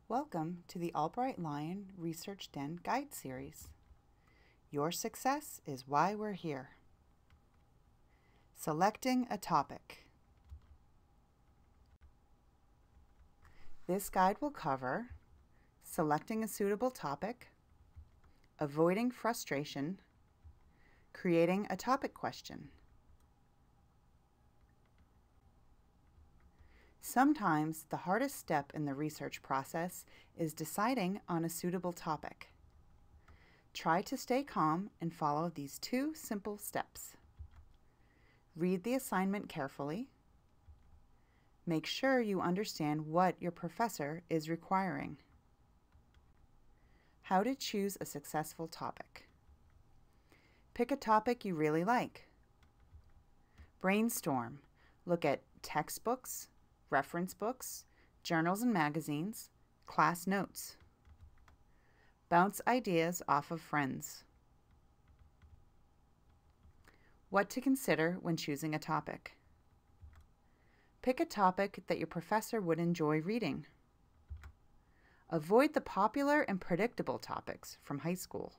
Welcome to the Albright Lion Research Den Guide Series. Your success is why we're here. Selecting a topic. This guide will cover selecting a suitable topic, avoiding frustration, creating a topic question. Sometimes the hardest step in the research process is deciding on a suitable topic. Try to stay calm and follow these two simple steps. Read the assignment carefully. Make sure you understand what your professor is requiring. How to choose a successful topic. Pick a topic you really like. Brainstorm. Look at textbooks, reference books, journals and magazines, class notes. Bounce ideas off of friends. What to consider when choosing a topic. Pick a topic that your professor would enjoy reading. Avoid the popular and predictable topics from high school.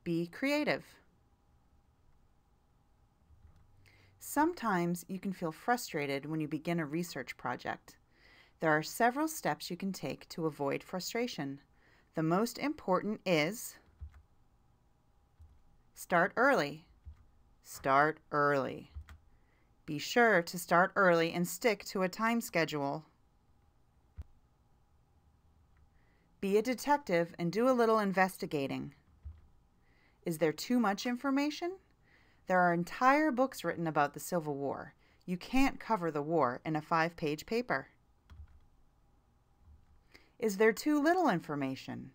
Be creative. Sometimes you can feel frustrated when you begin a research project. There are several steps you can take to avoid frustration. The most important is start early. Start early. Be sure to start early and stick to a time schedule. Be a detective and do a little investigating. Is there too much information? There are entire books written about the Civil War. You can't cover the war in a 5-page paper. Is there too little information?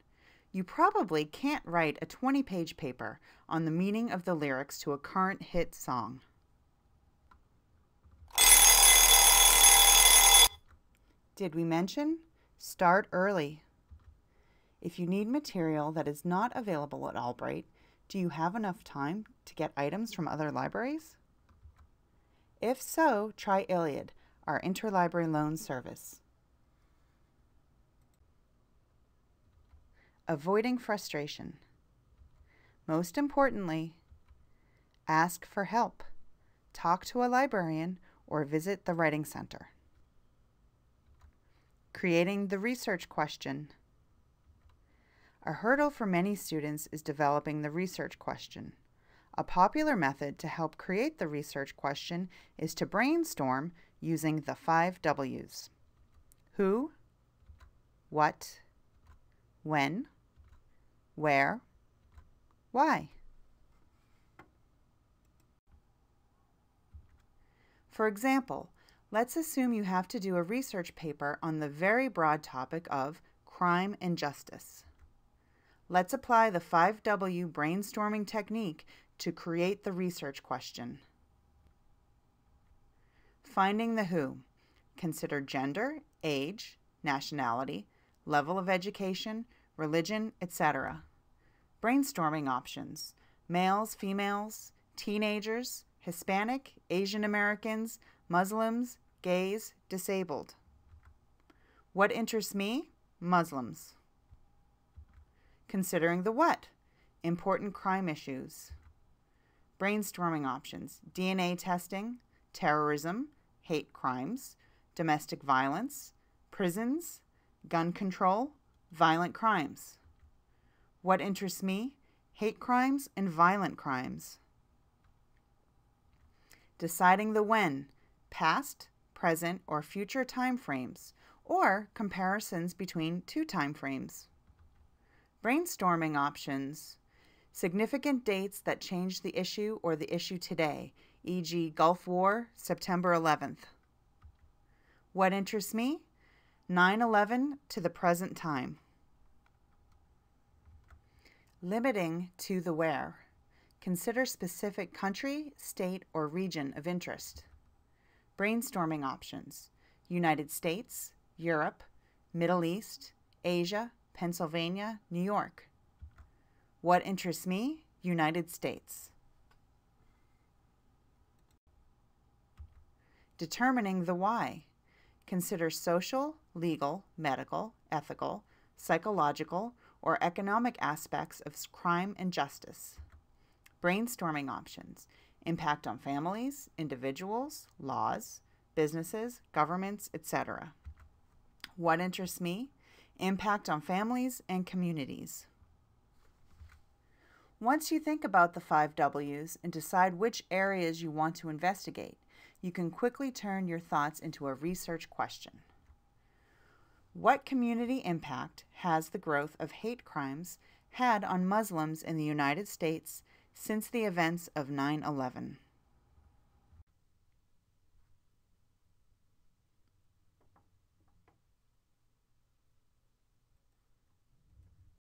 You probably can't write a 20-page paper on the meaning of the lyrics to a current hit song. Did we mention? Start early. If you need material that is not available at Albright, do you have enough time to get items from other libraries? If so, try ILLiad, our interlibrary loan service. Avoiding frustration. Most importantly, ask for help. Talk to a librarian or visit the Writing Center. Creating the research question. A hurdle for many students is developing the research question. A popular method to help create the research question is to brainstorm using the 5 W's. Who, what, when, where, why. For example, let's assume you have to do a research paper on the very broad topic of crime and justice. Let's apply the 5W brainstorming technique to create the research question. Finding the who. Consider gender, age, nationality, level of education, religion, etc. Brainstorming options. Males, females, teenagers, Hispanic, Asian Americans, Muslims, gays, disabled. What interests me? Muslims. Considering the what? Important crime issues. Brainstorming options. DNA testing, terrorism, hate crimes, domestic violence, prisons, gun control, violent crimes. What interests me? Hate crimes and violent crimes. Deciding the when, past, present, or future time frames, or comparisons between 2 time frames. Brainstorming options. Significant dates that change the issue or the issue today, e.g. Gulf War, September 11th. What interests me? 9/11 to the present time. Limiting to the where. Consider specific country, state, or region of interest. Brainstorming options. United States, Europe, Middle East, Asia, Pennsylvania, New York. What interests me? United States. Determining the why. Consider social, legal, medical, ethical, psychological, or economic aspects of crime and justice. Brainstorming options: impact on families, individuals, laws, businesses, governments, etc. What interests me? Impact on families and communities. Once you think about the 5 W's and decide which areas you want to investigate, you can quickly turn your thoughts into a research question. What community impact has the growth of hate crimes had on Muslims in the United States since the events of 9/11?